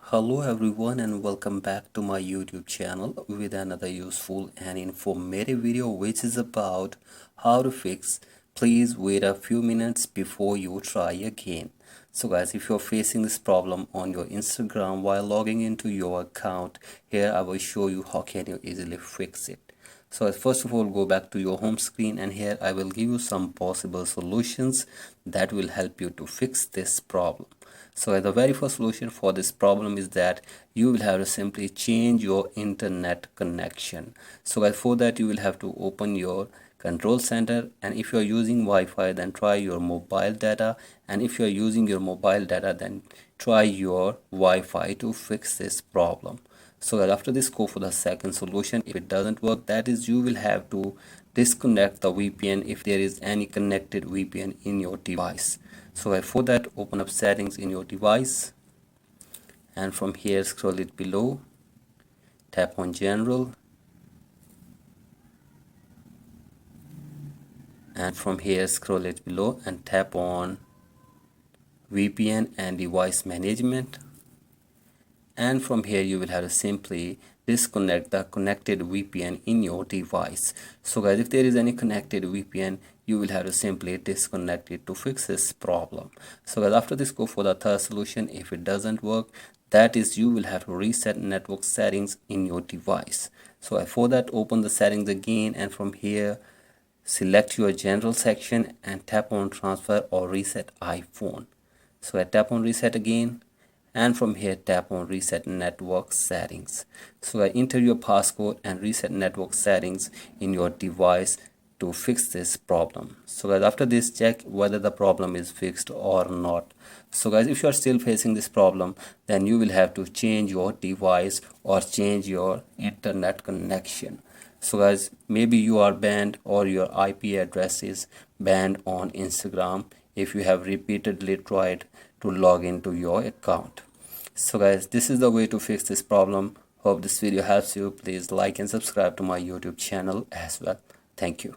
Hello everyone and welcome back to my YouTube channel with another useful and informative video which is about how to fix. Please wait a few minutes before you try again. So guys, if you're facing this problem on your Instagram while logging into your account, here I will show you how can you easily fix it. So first of all, go back to your home screen and here I will give you some possible solutions that will help you to fix this problem. So the very first solution for this problem is that you will have to simply change your internet connection. So for that you will have to open your control center, and if you are using Wi-Fi then try your mobile data, and if you are using your mobile data then try your Wi-Fi to fix this problem. So after this, go for the second solution. If it doesn't work, that is you will have to disconnect the VPN if there is any connected VPN in your device. So for that, open up settings in your device, and from here scroll it below, tap on general, and from here scroll it below and tap on VPN and device management. And from here you will have to simply disconnect the connected VPN in your device. So guys, if there is any connected VPN, you will have to simply disconnect it to fix this problem. So guys, after this, go for the third solution. If it doesn't work, that is you will have to reset network settings in your device. So for that, open the settings again, and from here select your general section and tap on transfer or reset iPhone. So I tap on reset again, and from here tap on reset network settings. So I enter your passcode and reset network settings in your device to fix this problem. So guys, after this, check whether the problem is fixed or not. So guys, if you are still facing this problem, then you will have to change your device or change your internet connection. So guys, maybe you are banned or your IP address is banned on Instagram if you have repeatedly tried to log into your account. So guys, this is the way to fix this problem. Hope this video helps you. Please like and subscribe to my YouTube channel as well. Thank you.